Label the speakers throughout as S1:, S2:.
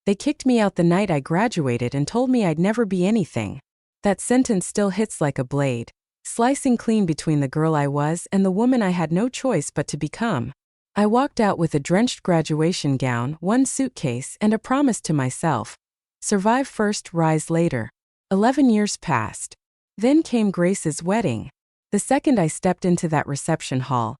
S1: They kicked me out the night I graduated and told me I'd never be anything. That sentence still hits like a blade, slicing clean between the girl I was and the woman I had no choice but to become. I walked out with a drenched graduation gown, one suitcase, and a promise to myself. Survive first, rise later. 11 years passed. Then came Grace's wedding. The second I stepped into that reception hall,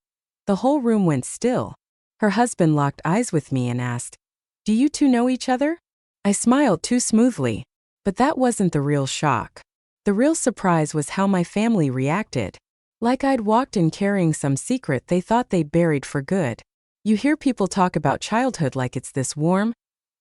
S1: the whole room went still. Her husband locked eyes with me and asked, "Do you two know each other?" I smiled too smoothly. But that wasn't the real shock. The real surprise was how my family reacted. Like I'd walked in carrying some secret they thought they'd buried for good. You hear people talk about childhood like it's this warm,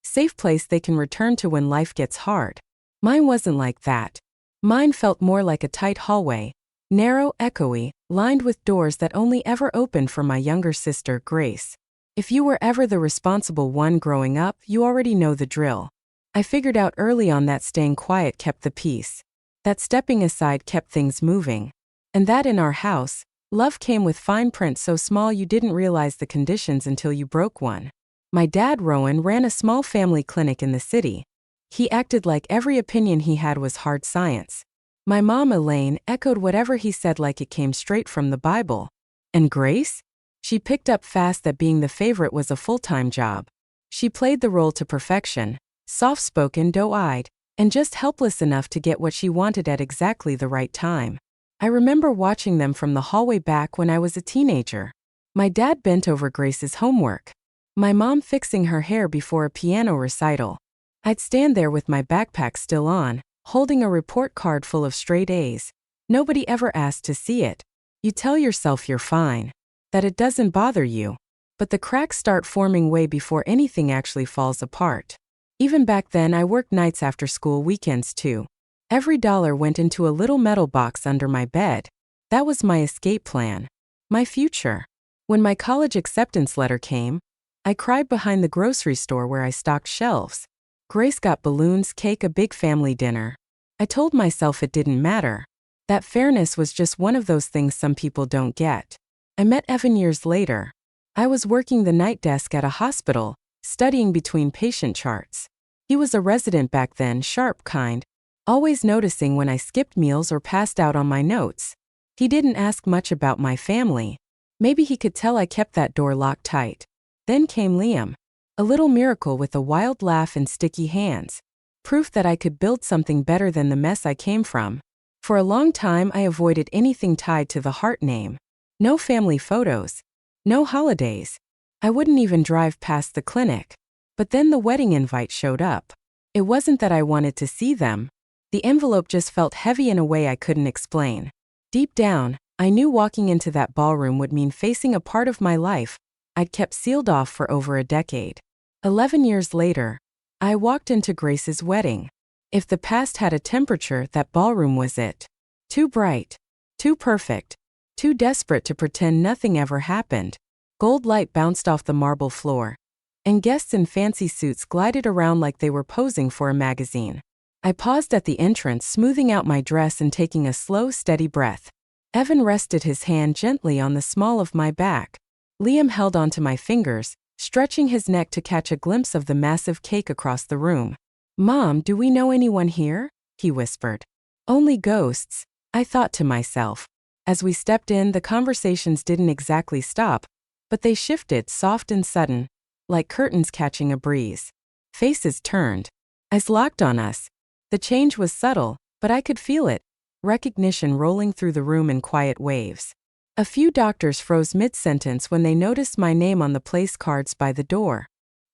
S1: safe place they can return to when life gets hard. Mine wasn't like that. Mine felt more like a tight hallway, narrow, echoey, lined with doors that only ever opened for my younger sister, Grace. If you were ever the responsible one growing up, you already know the drill. I figured out early on that staying quiet kept the peace, that stepping aside kept things moving, and that in our house, love came with fine print so small you didn't realize the conditions until you broke one. My dad, Rowan, ran a small family clinic in the city. He acted like every opinion he had was hard science. My mom, Elaine, echoed whatever he said like it came straight from the Bible. And Grace? She picked up fast that being the favorite was a full-time job. She played the role to perfection, soft-spoken, doe-eyed, and just helpless enough to get what she wanted at exactly the right time. I remember watching them from the hallway back when I was a teenager. My dad bent over Grace's homework. My mom fixing her hair before a piano recital. I'd stand there with my backpack still on, holding a report card full of straight A's. Nobody ever asked to see it. You tell yourself you're fine, that it doesn't bother you. But the cracks start forming way before anything actually falls apart. Even back then, I worked nights after school, weekends too. Every dollar went into a little metal box under my bed. That was my escape plan. My future. When my college acceptance letter came, I cried behind the grocery store where I stocked shelves. Grace got balloons, cake, a big family dinner. I told myself it didn't matter. That fairness was just one of those things some people don't get. I met Evan years later. I was working the night desk at a hospital, studying between patient charts. He was a resident back then, sharp kind, always noticing when I skipped meals or passed out on my notes. He didn't ask much about my family. Maybe he could tell I kept that door locked tight. Then came Liam. A little miracle with a wild laugh and sticky hands. Proof that I could build something better than the mess I came from. For a long time I avoided anything tied to the Hart name. No family photos. No holidays. I wouldn't even drive past the clinic. But then the wedding invite showed up. It wasn't that I wanted to see them. The envelope just felt heavy in a way I couldn't explain. Deep down, I knew walking into that ballroom would mean facing a part of my life I'd kept sealed off for over a decade. 11 years later, I walked into Grace's wedding. If the past had a temperature, that ballroom was it. Too bright. Too perfect. Too desperate to pretend nothing ever happened. Gold light bounced off the marble floor, and guests in fancy suits glided around like they were posing for a magazine. I paused at the entrance, smoothing out my dress and taking a slow, steady breath. Evan rested his hand gently on the small of my back. Liam held onto my fingers, stretching his neck to catch a glimpse of the massive cake across the room. "Mom, do we know anyone here?" he whispered. "Only ghosts," I thought to myself. As we stepped in, the conversations didn't exactly stop, but they shifted, soft and sudden, like curtains catching a breeze. Faces turned. Eyes locked on us. The change was subtle, but I could feel it. Recognition rolling through the room in quiet waves. A few doctors froze mid-sentence when they noticed my name on the place cards by the door.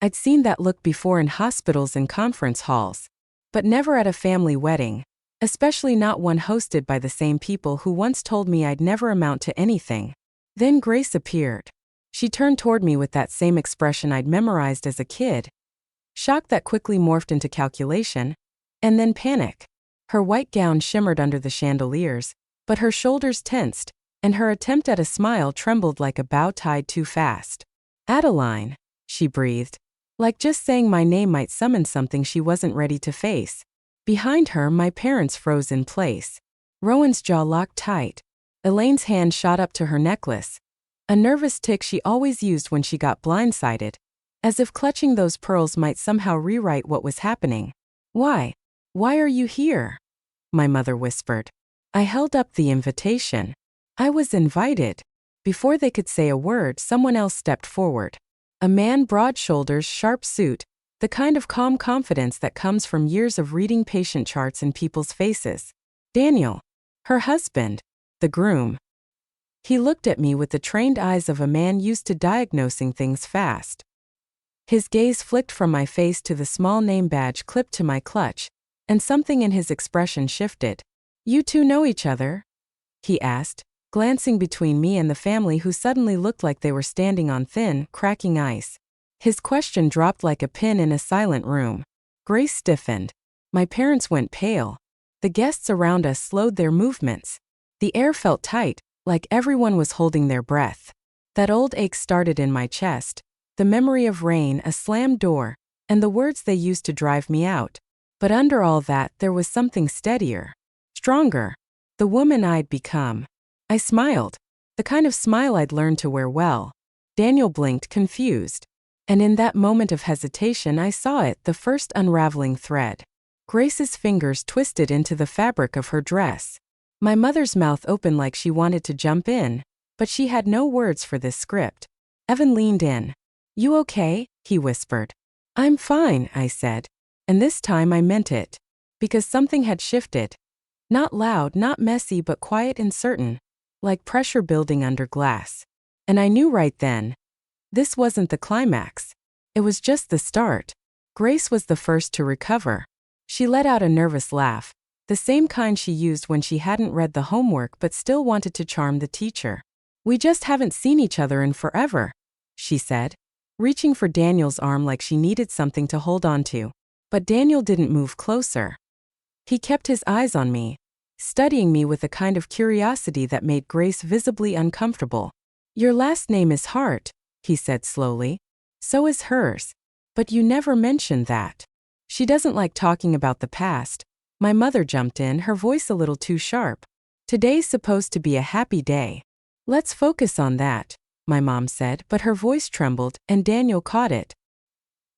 S1: I'd seen that look before in hospitals and conference halls, but never at a family wedding, especially not one hosted by the same people who once told me I'd never amount to anything. Then Grace appeared. She turned toward me with that same expression I'd memorized as a kid. Shock that quickly morphed into calculation, and then panic. Her white gown shimmered under the chandeliers, but her shoulders tensed, and her attempt at a smile trembled like a bow tied too fast. "Adeline," she breathed, like just saying my name might summon something she wasn't ready to face. Behind her, my parents froze in place. Rowan's jaw locked tight. Elaine's hand shot up to her necklace, a nervous tick she always used when she got blindsided. as if clutching those pearls might somehow rewrite what was happening. Why? Why are you here? My mother whispered. I held up the invitation. I was invited. Before they could say a word, someone else stepped forward. A man, broad shoulders, sharp suit, the kind of calm confidence that comes from years of reading patient charts in people's faces. Daniel. Her husband. The groom. He looked at me with the trained eyes of a man used to diagnosing things fast. His gaze flicked from my face to the small name badge clipped to my clutch, and something in his expression shifted. You two know each other? He asked, glancing between me and the family who suddenly looked like they were standing on thin, cracking ice. His question dropped like a pin in a silent room. Grace stiffened. My parents went pale. The guests around us slowed their movements. The air felt tight, like everyone was holding their breath. That old ache started in my chest, the memory of rain, a slammed door, and the words they used to drive me out. But under all that, there was something steadier, stronger, the woman I'd become. I smiled, the kind of smile I'd learned to wear well. Daniel blinked, confused. And in that moment of hesitation, I saw it, the first unraveling thread. Grace's fingers twisted into the fabric of her dress. My mother's mouth opened like she wanted to jump in, but she had no words for this script. Evan leaned in. You okay? He whispered. I'm fine, I said. And this time I meant it. Because something had shifted. Not loud, not messy, but quiet and certain. Like pressure building under glass. And I knew right then. This wasn't the climax. It was just the start. Grace was the first to recover. She let out a nervous laugh, the same kind she used when she hadn't read the homework but still wanted to charm the teacher. We just haven't seen each other in forever, she said, reaching for Daniel's arm like she needed something to hold on to. But Daniel didn't move closer. He kept his eyes on me, studying me with a kind of curiosity that made Grace visibly uncomfortable. Your last name is Hart, he said slowly. So is hers. But you never mentioned that. She doesn't like talking about the past. My mother jumped in, her voice a little too sharp. Today's supposed to be a happy day. Let's focus on that, my mom said, but her voice trembled, and Daniel caught it.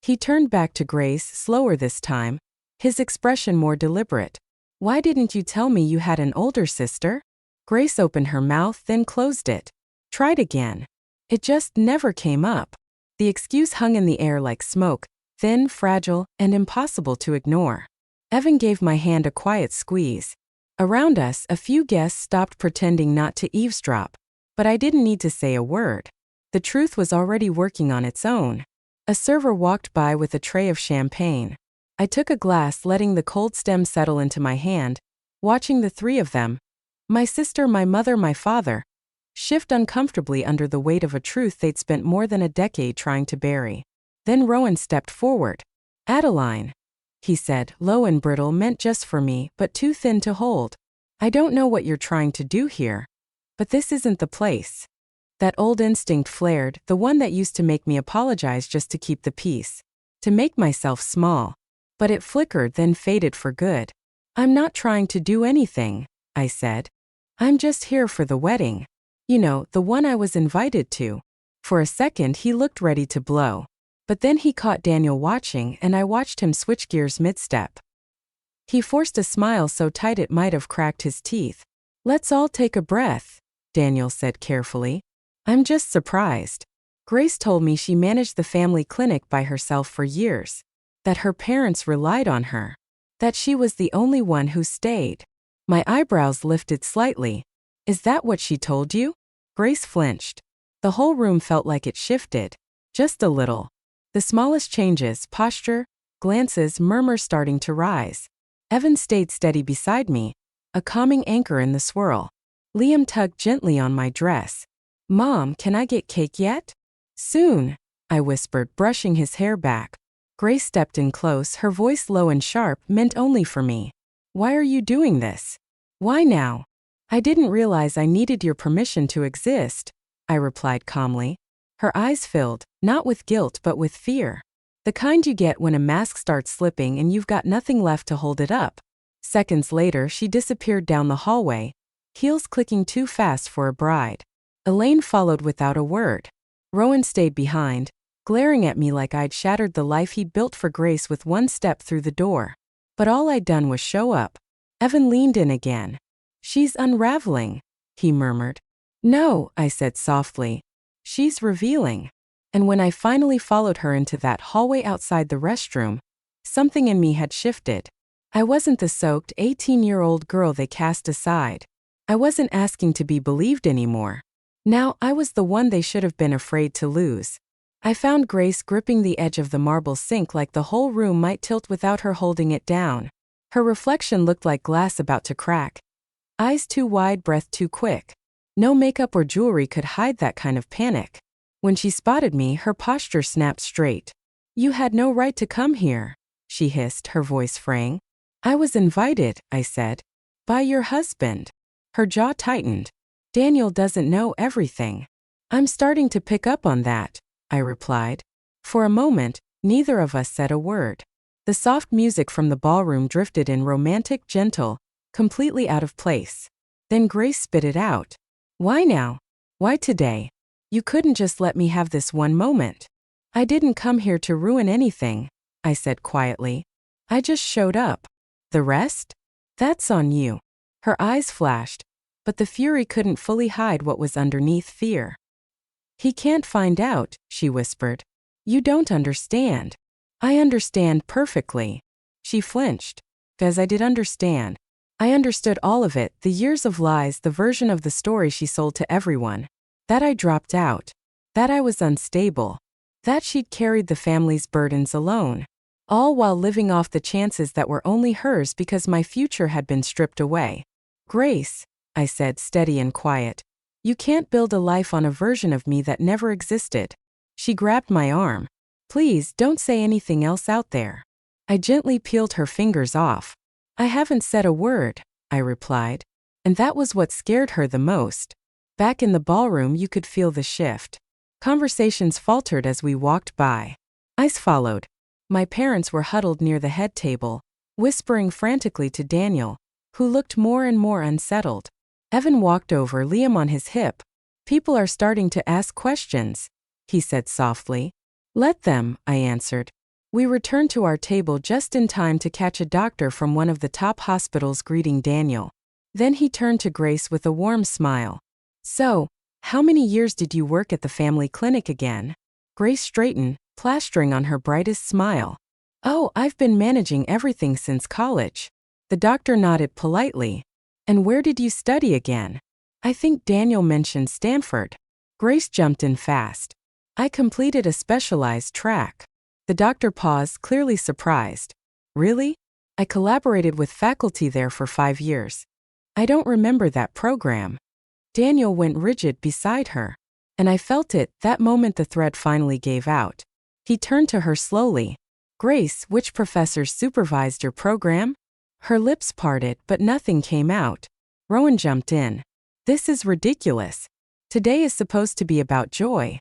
S1: He turned back to Grace, slower this time, his expression more deliberate. Why didn't you tell me you had an older sister? Grace opened her mouth, then closed it. Tried again. It just never came up. The excuse hung in the air like smoke, thin, fragile, and impossible to ignore. Evan gave my hand a quiet squeeze. Around us, a few guests stopped pretending not to eavesdrop. But I didn't need to say a word. The truth was already working on its own. A server walked by with a tray of champagne. I took a glass, letting the cold stem settle into my hand, watching the three of them, my sister, my mother, my father, shift uncomfortably under the weight of a truth they'd spent more than a decade trying to bury. Then Rowan stepped forward. Adeline, he said, low and brittle, meant just for me, but too thin to hold. I don't know what you're trying to do here. But this isn't the place. That old instinct flared, the one that used to make me apologize just to keep the peace. To make myself small. But it flickered, then faded for good. I'm not trying to do anything, I said. I'm just here for the wedding. You know, the one I was invited to. For a second he looked ready to blow. But then he caught Daniel watching, and I watched him switch gears mid-step. He forced a smile so tight it might have cracked his teeth. Let's all take a breath, Daniel said carefully. I'm just surprised. Grace told me she managed the family clinic by herself for years. That her parents relied on her. That she was the only one who stayed. My eyebrows lifted slightly. Is that what she told you? Grace flinched. The whole room felt like it shifted. Just a little. The smallest changes, posture, glances, murmurs starting to rise. Evan stayed steady beside me, a calming anchor in the swirl. Liam tugged gently on my dress. Mom, can I get cake yet? Soon, I whispered, brushing his hair back. Grace stepped in close, her voice low and sharp, meant only for me. Why are you doing this? Why now? I didn't realize I needed your permission to exist, I replied calmly. Her eyes filled, not with guilt but with fear. The kind you get when a mask starts slipping and you've got nothing left to hold it up. Seconds later, she disappeared down the hallway, heels clicking too fast for a bride. Elaine followed without a word. Rowan stayed behind, glaring at me like I'd shattered the life he'd built for Grace with one step through the door. But all I'd done was show up. Evan leaned in again. "She's unraveling," he murmured. "No," I said softly. "She's revealing." And when I finally followed her into that hallway outside the restroom, something in me had shifted. I wasn't the soaked 18-year-old girl they cast aside. I wasn't asking to be believed anymore. Now I was the one they should have been afraid to lose. I found Grace gripping the edge of the marble sink like the whole room might tilt without her holding it down. Her reflection looked like glass about to crack. Eyes too wide, breath too quick. No makeup or jewelry could hide that kind of panic. When she spotted me, her posture snapped straight. "You had no right to come here," she hissed, her voice fraying. "I was invited," I said. "By your husband." Her jaw tightened. "Daniel doesn't know everything." "I'm starting to pick up on that," I replied. For a moment, neither of us said a word. The soft music from the ballroom drifted in romantic, gentle, completely out of place. Then Grace spit it out. "Why now? Why today? You couldn't just let me have this one moment." "I didn't come here to ruin anything," I said quietly. "I just showed up. The rest? That's on you." Her eyes flashed, but the fury couldn't fully hide what was underneath fear. "He can't find out," she whispered. "You don't understand." "I understand perfectly." She flinched. "'Cause I did understand. I understood all of it, the years of lies, the version of the story she sold to everyone. That I dropped out. That I was unstable. That she'd carried the family's burdens alone. All while living off the chances that were only hers because my future had been stripped away. "Grace," I said, steady and quiet, "you can't build a life on a version of me that never existed." She grabbed my arm. "Please don't say anything else out there." I gently peeled her fingers off. "I haven't said a word," I replied. And that was what scared her the most. Back in the ballroom, you could feel the shift. Conversations faltered as we walked by. Eyes followed. My parents were huddled near the head table, whispering frantically to Daniel, who looked more and more unsettled. Evan walked over, Liam on his hip. "People are starting to ask questions," he said softly. "Let them," I answered. We returned to our table just in time to catch a doctor from one of the top hospitals greeting Daniel. Then he turned to Grace with a warm smile. "So, how many years did you work at the family clinic again?" Grace straightened, plastering on her brightest smile. "Oh, I've been managing everything since college." The doctor nodded politely. "And where did you study again?" "I think Daniel mentioned Stanford." Grace jumped in fast. "I completed a specialized track." The doctor paused, clearly surprised. "Really? I collaborated with faculty there for 5 years. I don't remember that program." Daniel went rigid beside her. And I felt it, that moment the thread finally gave out. He turned to her slowly. "Grace, which professors supervised your program?" Her lips parted, but nothing came out. Rowan jumped in. "This is ridiculous. Today is supposed to be about joy."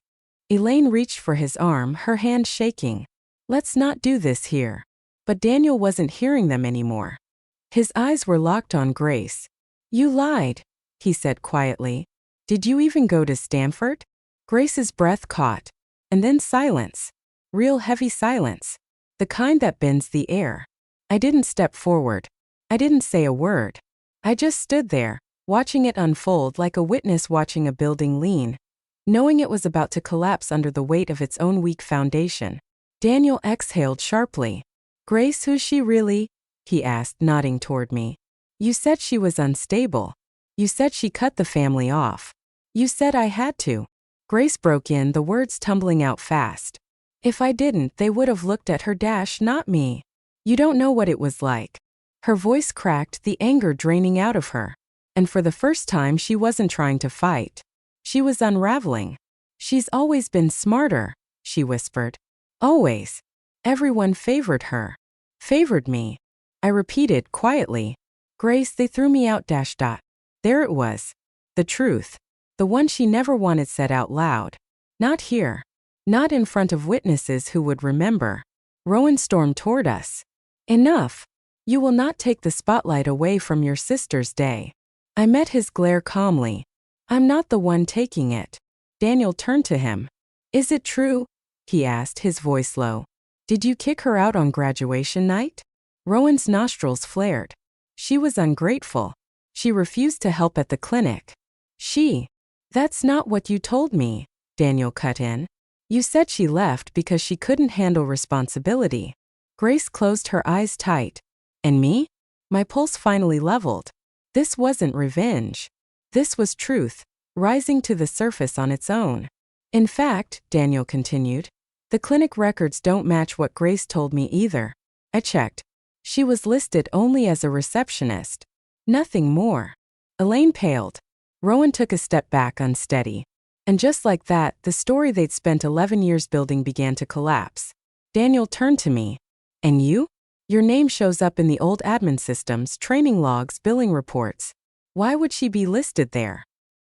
S1: Elaine reached for his arm, her hand shaking. "Let's not do this here." But Daniel wasn't hearing them anymore. His eyes were locked on Grace. "You lied," he said quietly. "Did you even go to Stanford?" Grace's breath caught. And then silence. Real heavy silence. The kind that bends the air. I didn't step forward. I didn't say a word. I just stood there, watching it unfold like a witness watching a building lean, knowing it was about to collapse under the weight of its own weak foundation. Daniel exhaled sharply. "Grace, who's she really?" he asked, nodding toward me. "You said she was unstable. You said she cut the family off. You said I had to." Grace broke in, the words tumbling out fast. "If I didn't, they would have looked at her, not me. You don't know what it was like." Her voice cracked, the anger draining out of her. And for the first time, she wasn't trying to fight. She was unraveling. "She's always been smarter," she whispered. "Always. Everyone favored her. Favored me." I repeated quietly. "Grace, they threw me out, There it was. The truth. The one she never wanted said out loud. Not here. Not in front of witnesses who would remember. Rowan stormed toward us. "Enough. You will not take the spotlight away from your sister's day." I met his glare calmly. "I'm not the one taking it." Daniel turned to him. "Is it true?" he asked, his voice low. Did you kick her out on graduation night? Rowan's nostrils flared. She was ungrateful. She refused to help at the clinic. That's not what you told me, Daniel cut in. You said she left because she couldn't handle responsibility. Grace closed her eyes tight. And me? My pulse finally leveled. This wasn't revenge. This was truth, rising to the surface on its own. In fact, Daniel continued, the clinic records don't match what Grace told me either. I checked. She was listed only as a receptionist. Nothing more. Elaine paled. Rowan took a step back, unsteady. And just like that, the story they'd spent 11 years building began to collapse. Daniel turned to me. And you? Your name shows up in the old admin systems, training logs, billing reports. Why would she be listed there?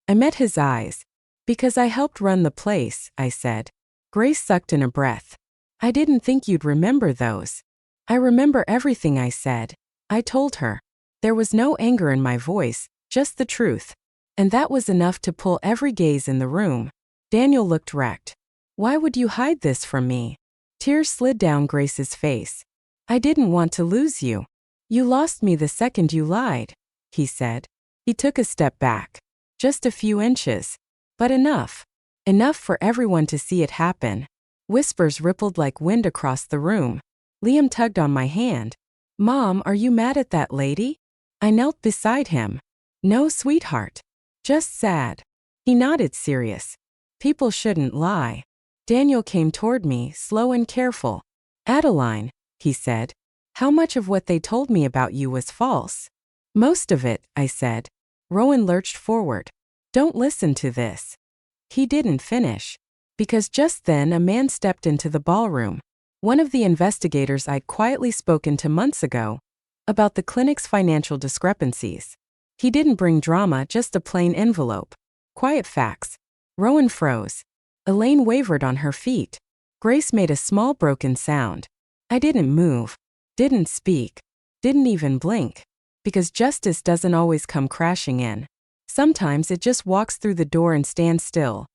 S1: I met his eyes. Because I helped run the place, I said. Grace sucked in a breath. I didn't think you'd remember those. I remember everything I said. I told her. There was no anger in my voice, just the truth. And that was enough to pull every gaze in the room. Daniel looked wrecked. Why would you hide this from me? Tears slid down Grace's face. I didn't want to lose you. You lost me the second you lied, he said. He took a step back. Just a few inches. But enough. Enough for everyone to see it happen. Whispers rippled like wind across the room. Liam tugged on my hand. Mom, are you mad at that lady? I knelt beside him. No, sweetheart. Just sad. He nodded, serious. People shouldn't lie. Daniel came toward me, slow and careful. Adeline, he said. How much of what they told me about you was false? Most of it, I said. Rowan lurched forward. Don't listen to this. He didn't finish. Because just then a man stepped into the ballroom. One of the investigators I'd quietly spoken to months ago. About the clinic's financial discrepancies. He didn't bring drama, just a plain envelope. Quiet facts. Rowan froze. Elaine wavered on her feet. Grace made a small broken sound. I didn't move. Didn't speak. Didn't even blink. Because justice doesn't always come crashing in. Sometimes it just walks through the door and stands still.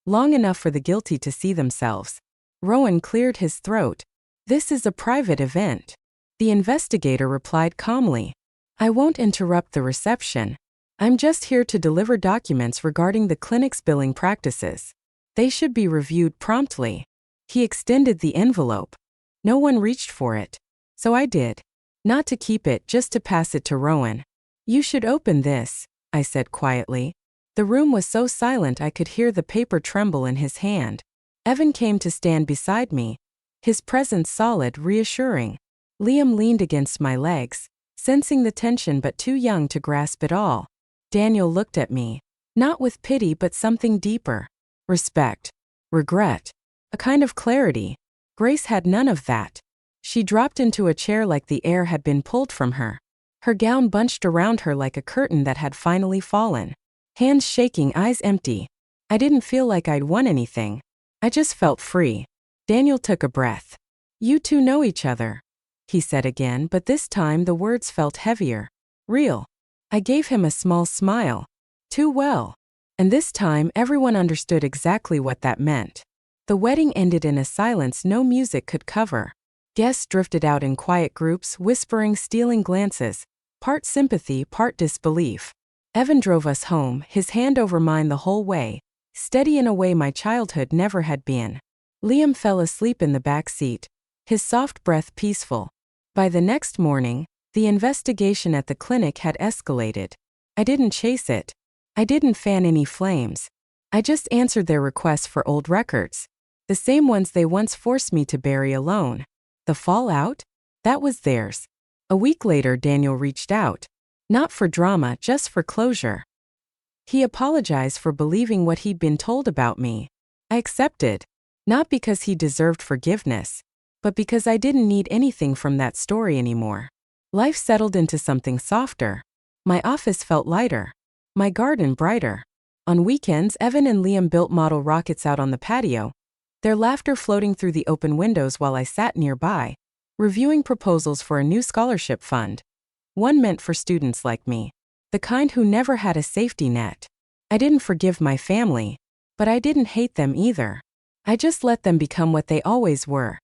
S1: Long enough for the guilty to see themselves. Rowan cleared his throat. This is a private event. The investigator replied calmly. I won't interrupt the reception. I'm just here to deliver documents regarding the clinic's billing practices. They should be reviewed promptly. He extended the envelope. No one reached for it. So I did. Not to keep it, just to pass it to Rowan. You should open this, I said quietly. The room was so silent I could hear the paper tremble in his hand. Evan came to stand beside me. His presence solid, reassuring. Liam leaned against my legs, sensing the tension but too young to grasp it all. Daniel looked at me. Not with pity but something deeper. Respect. Regret. A kind of clarity. Grace had none of that. She dropped into a chair like the air had been pulled from her. Her gown bunched around her like a curtain that had finally fallen. Hands shaking, eyes empty. I didn't feel like I'd won anything. I just felt free. Daniel took a breath. You two know each other, he said again, but this time the words felt heavier. Real. I gave him a small smile. Too well. And this time everyone understood exactly what that meant. The wedding ended in a silence no music could cover. Guests drifted out in quiet groups, whispering, stealing glances. Part sympathy, part disbelief. Evan drove us home, his hand over mine the whole way, steady in a way my childhood never had been. Liam fell asleep in the back seat, his soft breath peaceful. By the next morning, the investigation at the clinic had escalated. I didn't chase it. I didn't fan any flames. I just answered their requests for old records. The same ones they once forced me to bury alone. The fallout? That was theirs. A week later, Daniel reached out. Not for drama, just for closure. He apologized for believing what he'd been told about me. I accepted. Not because he deserved forgiveness, but because I didn't need anything from that story anymore. Life settled into something softer. My office felt lighter. My garden brighter. On weekends, Evan and Liam built model rockets out on the patio, their laughter floating through the open windows while I sat nearby, reviewing proposals for a new scholarship fund. One meant for students like me, the kind who never had a safety net. I didn't forgive my family, but I didn't hate them either. I just let them become what they always were.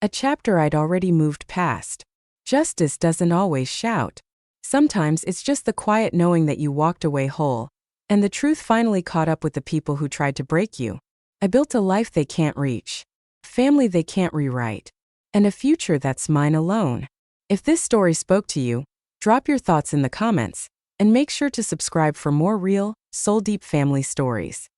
S1: A chapter I'd already moved past. Justice doesn't always shout. Sometimes it's just the quiet knowing that you walked away whole, and the truth finally caught up with the people who tried to break you. I built a life they can't reach, family they can't rewrite, and a future that's mine alone. If this story spoke to you, drop your thoughts in the comments, and make sure to subscribe for more real, soul-deep family stories.